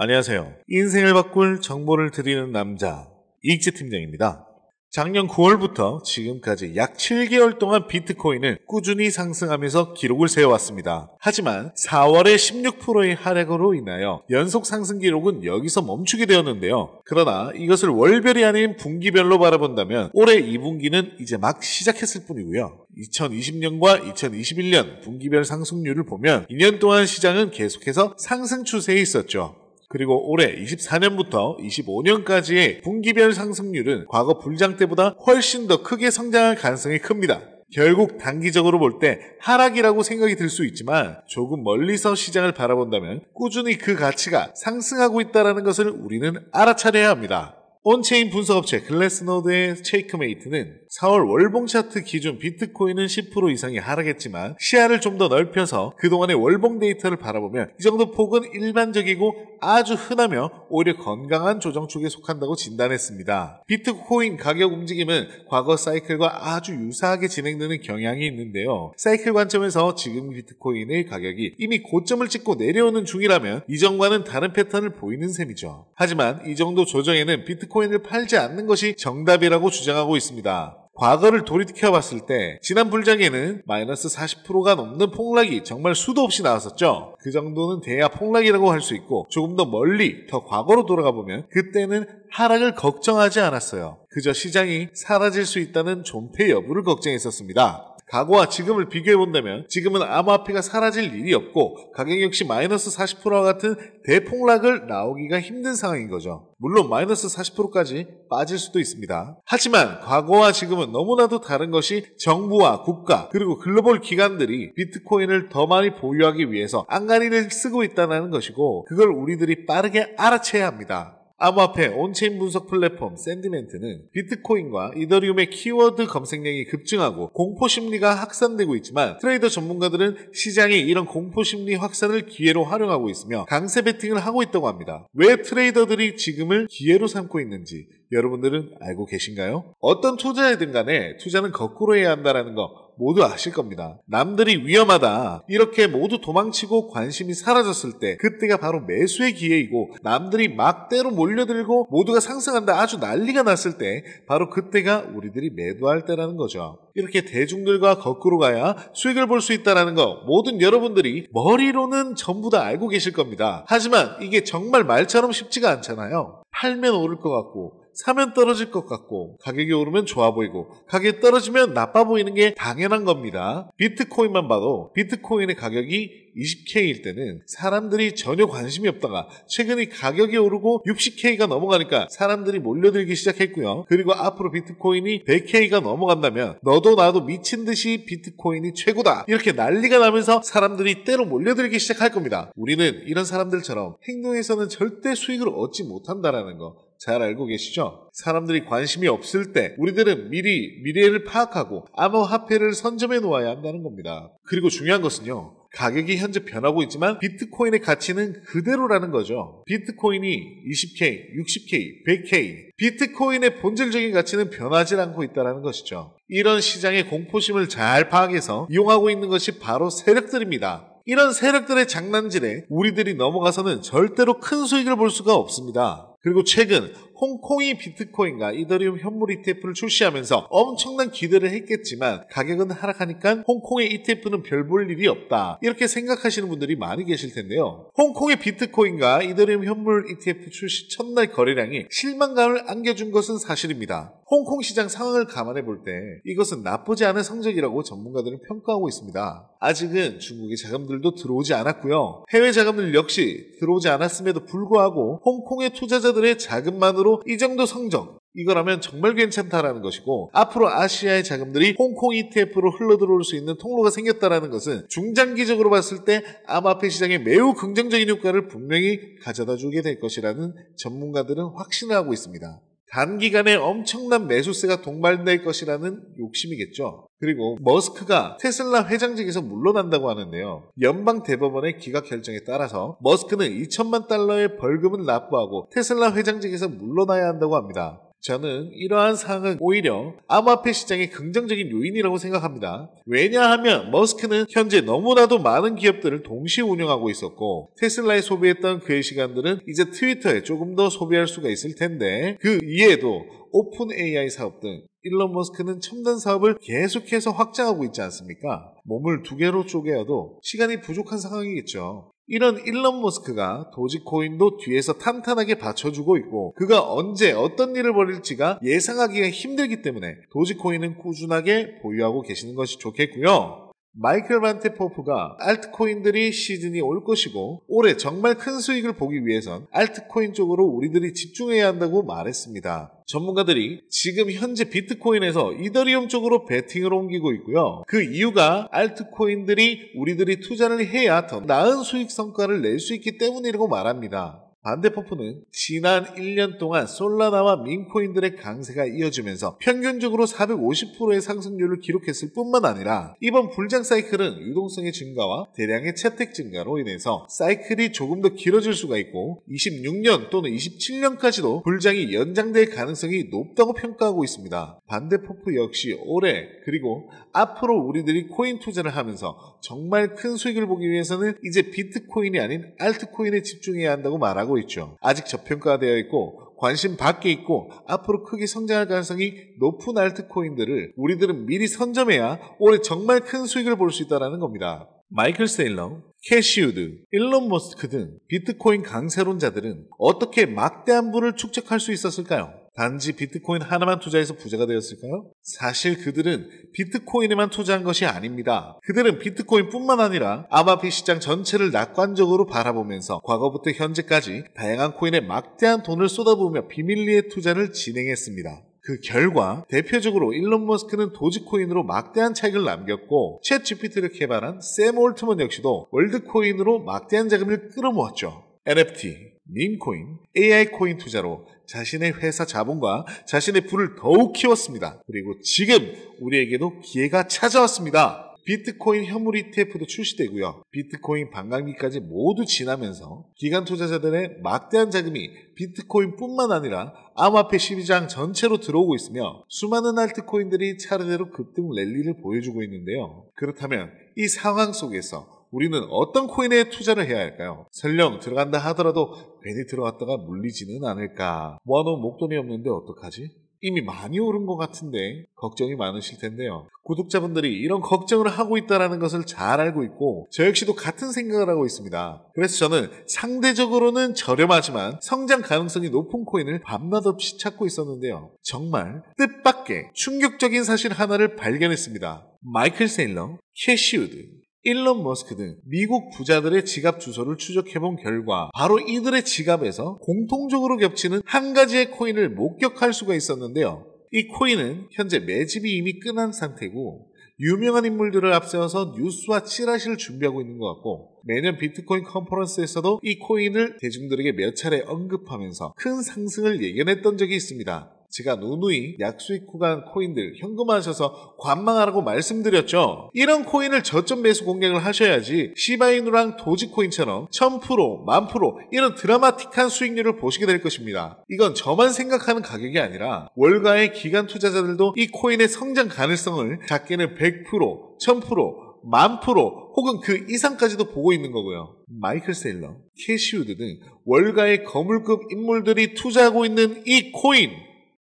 안녕하세요. 인생을 바꿀 정보를 드리는 남자 이익재 팀장입니다. 작년 9월부터 지금까지 약 7개월 동안 비트코인은 꾸준히 상승하면서 기록을 세워왔습니다. 하지만 4월에 16%의 하락으로 인하여 연속 상승 기록은 여기서 멈추게 되었는데요. 그러나 이것을 월별이 아닌 분기별로 바라본다면 올해 2분기는 이제 막 시작했을 뿐이고요. 2020년과 2021년 분기별 상승률을 보면 2년 동안 시장은 계속해서 상승 추세에 있었죠. 그리고 올해 24년부터 25년까지의 분기별 상승률은 과거 불장 때보다 훨씬 더 크게 성장할 가능성이 큽니다. 결국 단기적으로 볼 때 하락이라고 생각이 들 수 있지만 조금 멀리서 시장을 바라본다면 꾸준히 그 가치가 상승하고 있다는 것을 우리는 알아차려야 합니다. 온체인 분석업체 글래스노드의 체이크메이트는 4월 월봉 차트 기준 비트코인은 10% 이상이 하락했지만 시야를 좀 더 넓혀서 그동안의 월봉 데이터를 바라보면 이 정도 폭은 일반적이고 아주 흔하며 오히려 건강한 조정축에 속한다고 진단했습니다. 비트코인 가격 움직임은 과거 사이클과 아주 유사하게 진행되는 경향이 있는데요. 사이클 관점에서 지금 비트코인의 가격이 이미 고점을 찍고 내려오는 중이라면 이전과는 다른 패턴을 보이는 셈이죠. 하지만 이 정도 조정에는 비트코인을 팔지 않는 것이 정답이라고 주장하고 있습니다. 과거를 돌이켜봤을 때 지난 불장에는 마이너스 40%가 넘는 폭락이 정말 수도 없이 나왔었죠. 그 정도는 돼야 폭락이라고 할 수 있고 조금 더 멀리 더 과거로 돌아가 보면 그때는 하락을 걱정하지 않았어요. 그저 시장이 사라질 수 있다는 존폐 여부를 걱정했었습니다. 과거와 지금을 비교해본다면 지금은 암호화폐가 사라질 일이 없고 가격 역시 마이너스 40%와 같은 대폭락을 나오기가 힘든 상황인 거죠. 물론 마이너스 40%까지 빠질 수도 있습니다. 하지만 과거와 지금은 너무나도 다른 것이 정부와 국가 그리고 글로벌 기관들이 비트코인을 더 많이 보유하기 위해서 안간힘을 쓰고 있다는 것이고 그걸 우리들이 빠르게 알아채야 합니다. 암호화폐 온체인 분석 플랫폼 샌디멘트는 비트코인과 이더리움의 키워드 검색량이 급증하고 공포심리가 확산되고 있지만 트레이더 전문가들은 시장의 이런 공포심리 확산을 기회로 활용하고 있으며 강세 베팅을 하고 있다고 합니다. 왜 트레이더들이 지금을 기회로 삼고 있는지 여러분들은 알고 계신가요? 어떤 투자이든 간에 투자는 거꾸로 해야 한다는 거 모두 아실 겁니다. 남들이 위험하다 이렇게 모두 도망치고 관심이 사라졌을 때 그때가 바로 매수의 기회이고 남들이 막대로 몰려들고 모두가 상승한다 아주 난리가 났을 때 바로 그때가 우리들이 매도할 때라는 거죠. 이렇게 대중들과 거꾸로 가야 수익을 볼 수 있다는 거 모든 여러분들이 머리로는 전부 다 알고 계실 겁니다. 하지만 이게 정말 말처럼 쉽지가 않잖아요. 팔면 오를 것 같고 사면 떨어질 것 같고 가격이 오르면 좋아 보이고 가격이 떨어지면 나빠 보이는 게 당연한 겁니다. 비트코인만 봐도 비트코인의 가격이 20K일 때는 사람들이 전혀 관심이 없다가 최근에 가격이 오르고 60K가 넘어가니까 사람들이 몰려들기 시작했고요. 그리고 앞으로 비트코인이 100K가 넘어간다면 너도 나도 미친 듯이 비트코인이 최고다 이렇게 난리가 나면서 사람들이 때로 몰려들기 시작할 겁니다. 우리는 이런 사람들처럼 행동에서는 절대 수익을 얻지 못한다는 거 잘 알고 계시죠? 사람들이 관심이 없을 때 우리들은 미리 미래를 파악하고 암호화폐를 선점해 놓아야 한다는 겁니다. 그리고 중요한 것은요. 가격이 현재 변하고 있지만 비트코인의 가치는 그대로라는 거죠. 비트코인이 20K, 60K, 100K 비트코인의 본질적인 가치는 변하지 않고 있다는 것이죠. 이런 시장의 공포심을 잘 파악해서 이용하고 있는 것이 바로 세력들입니다. 이런 세력들의 장난질에 우리들이 넘어가서는 절대로 큰 수익을 볼 수가 없습니다. 그리고 최근 홍콩이 비트코인과 이더리움 현물 ETF를 출시하면서 엄청난 기대를 했겠지만 가격은 하락하니까 홍콩의 ETF는 별 볼 일이 없다 이렇게 생각하시는 분들이 많이 계실 텐데요. 홍콩의 비트코인과 이더리움 현물 ETF 출시 첫날 거래량이 실망감을 안겨준 것은 사실입니다. 홍콩 시장 상황을 감안해 볼 때 이것은 나쁘지 않은 성적이라고 전문가들은 평가하고 있습니다. 아직은 중국의 자금들도 들어오지 않았고요. 해외 자금들 역시 들어오지 않았음에도 불구하고 홍콩의 투자자들의 자금만으로 이 정도 성적 이거라면 정말 괜찮다라는 것이고 앞으로 아시아의 자금들이 홍콩 ETF로 흘러들어올 수 있는 통로가 생겼다는 것은 중장기적으로 봤을 때 암호화폐 시장에 매우 긍정적인 효과를 분명히 가져다 주게 될 것이라는 전문가들은 확신을 하고 있습니다. 단기간에 엄청난 매수세가 동반될 것이라는 욕심이겠죠. 그리고 머스크가 테슬라 회장직에서 물러난다고 하는데요. 연방 대법원의 기각 결정에 따라서 머스크는 $2,000만 벌금을 납부하고 테슬라 회장직에서 물러나야 한다고 합니다. 저는 이러한 상황은 오히려 암호화폐 시장의 긍정적인 요인이라고 생각합니다. 왜냐하면 머스크는 현재 너무나도 많은 기업들을 동시에 운영하고 있었고 테슬라에 소비했던 그의 시간들은 이제 트위터에 조금 더 소비할 수가 있을 텐데 그 이외에도 오픈 AI 사업 등 일론 머스크는 첨단 사업을 계속해서 확장하고 있지 않습니까? 몸을 두 개로 쪼개어도 시간이 부족한 상황이겠죠. 이런 일론 머스크가 도지코인도 뒤에서 탄탄하게 받쳐주고 있고 그가 언제 어떤 일을 벌일지가 예상하기가 힘들기 때문에 도지코인은 꾸준하게 보유하고 계시는 것이 좋겠고요. 마이클 반테 포프가 알트코인들이 시즌이 올 것이고 올해 정말 큰 수익을 보기 위해선 알트코인 쪽으로 우리들이 집중해야 한다고 말했습니다. 전문가들이 지금 현재 비트코인에서 이더리움 쪽으로 베팅을 옮기고 있고요. 그 이유가 알트코인들이 우리들이 투자를 해야 더 나은 수익 성과를 낼 수 있기 때문이라고 말합니다. 반대포프는 지난 1년 동안 솔라나와 민코인들의 강세가 이어지면서 평균적으로 450%의 상승률을 기록했을 뿐만 아니라 이번 불장 사이클은 유동성의 증가와 대량의 채택 증가로 인해서 사이클이 조금 더 길어질 수가 있고 26년 또는 27년까지도 불장이 연장될 가능성이 높다고 평가하고 있습니다. 반대포프 역시 올해 그리고 앞으로 우리들이 코인 투자를 하면서 정말 큰 수익을 보기 위해서는 이제 비트코인이 아닌 알트코인에 집중해야 한다고 말하고 있죠. 아직 저평가되어 있고 관심 밖에 있고 앞으로 크게 성장할 가능성이 높은 알트코인들을 우리들은 미리 선점해야 올해 정말 큰 수익을 볼 수 있다는 겁니다. 마이클 세일러, 캐시우드, 일론 머스크 등 비트코인 강세론자들은 어떻게 막대한 부를 축적할 수 있었을까요? 단지 비트코인 하나만 투자해서 부자가 되었을까요? 사실 그들은 비트코인에만 투자한 것이 아닙니다. 그들은 비트코인뿐만 아니라 암호화폐 시장 전체를 낙관적으로 바라보면서 과거부터 현재까지 다양한 코인에 막대한 돈을 쏟아부으며 비밀리에 투자를 진행했습니다. 그 결과 대표적으로 일론 머스크는 도지코인으로 막대한 차익을 남겼고 챗 GPT를 개발한 샘 올트먼 역시도 월드코인으로 막대한 자금을 끌어모았죠. NFT, 밈코인, AI 코인 투자로 자신의 회사 자본과 자신의 부를 더욱 키웠습니다. 그리고 지금 우리에게도 기회가 찾아왔습니다. 비트코인 현물 ETF도 출시되고요. 비트코인 반감기까지 모두 지나면서 기관 투자자들의 막대한 자금이 비트코인뿐만 아니라 암호화폐 시장 전체로 들어오고 있으며 수많은 알트코인들이 차례대로 급등 랠리를 보여주고 있는데요. 그렇다면 이 상황 속에서 우리는 어떤 코인에 투자를 해야 할까요? 설령 들어간다 하더라도 괜히 들어갔다가 물리지는 않을까? 모아놓은 목돈이 없는데 어떡하지? 이미 많이 오른 것 같은데 걱정이 많으실 텐데요. 구독자분들이 이런 걱정을 하고 있다는 것을 잘 알고 있고 저 역시도 같은 생각을 하고 있습니다. 그래서 저는 상대적으로는 저렴하지만 성장 가능성이 높은 코인을 밤낮 없이 찾고 있었는데요. 정말 뜻밖의 충격적인 사실 하나를 발견했습니다. 마이클 세일러, 캐시우드, 일론 머스크 등 미국 부자들의 지갑 주소를 추적해본 결과 바로 이들의 지갑에서 공통적으로 겹치는 한 가지의 코인을 목격할 수가 있었는데요. 이 코인은 현재 매집이 이미 끝난 상태고 유명한 인물들을 앞세워서 뉴스와 찌라시를 준비하고 있는 것 같고 매년 비트코인 컨퍼런스에서도 이 코인을 대중들에게 몇 차례 언급하면서 큰 상승을 예견했던 적이 있습니다. 제가 누누이 약수익 구간 코인들 현금화하셔서 관망하라고 말씀드렸죠. 이런 코인을 저점 매수 공략을 하셔야지 시바이누랑 도지코인처럼 1000%, 10,000% 이런 드라마틱한 수익률을 보시게 될 것입니다. 이건 저만 생각하는 가격이 아니라 월가의 기관 투자자들도 이 코인의 성장 가능성을 작게는 100%, 1000%, 10,000% 혹은 그 이상까지도 보고 있는 거고요. 마이클 세일러, 캐시우드 등 월가의 거물급 인물들이 투자하고 있는 이 코인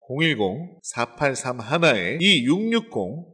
010-4831-2660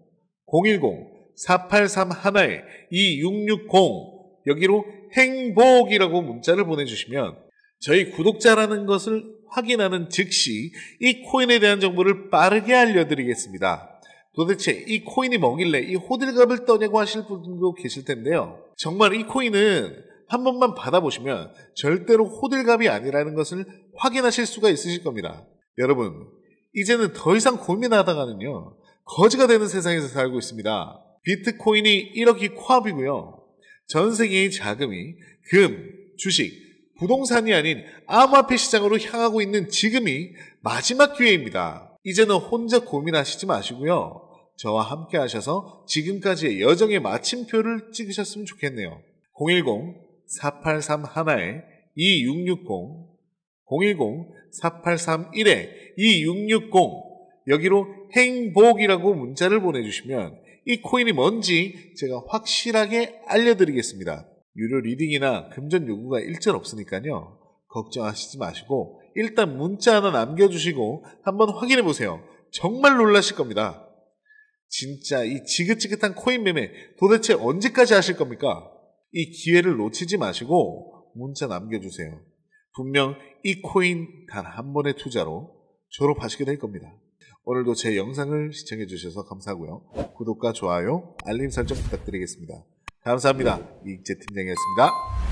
010-4831-2660 여기로 행복이라고 문자를 보내주시면 저희 구독자라는 것을 확인하는 즉시 이 코인에 대한 정보를 빠르게 알려드리겠습니다. 도대체 이 코인이 뭐길래 이 호들갑을 떠냐고 하실 분도 계실 텐데요. 정말 이 코인은 한 번만 받아보시면 절대로 호들갑이 아니라는 것을 확인하실 수가 있으실 겁니다. 여러분, 이제는 더 이상 고민하다가는요 거지가 되는 세상에서 살고 있습니다. 비트코인이 1억이 코앞이고요. 전 세계의 자금이 금, 주식, 부동산이 아닌 암호화폐 시장으로 향하고 있는 지금이 마지막 기회입니다. 이제는 혼자 고민하시지 마시고요. 저와 함께 하셔서 지금까지의 여정의 마침표를 찍으셨으면 좋겠네요. 010-4831-2660 010-4831-2660 여기로 행복이라고 문자를 보내주시면 이 코인이 뭔지 제가 확실하게 알려드리겠습니다. 유료 리딩이나 금전 요구가 일절 없으니까요. 걱정하시지 마시고 일단 문자 하나 남겨주시고 한번 확인해보세요. 정말 놀라실 겁니다. 진짜 이 지긋지긋한 코인 매매 도대체 언제까지 하실 겁니까? 이 기회를 놓치지 마시고 문자 남겨주세요. 분명 이 코인 단 한 번의 투자로 졸업하시게 될 겁니다. 오늘도 제 영상을 시청해주셔서 감사하고요. 구독과 좋아요, 알림 설정 부탁드리겠습니다. 감사합니다. 이익재 팀장이었습니다.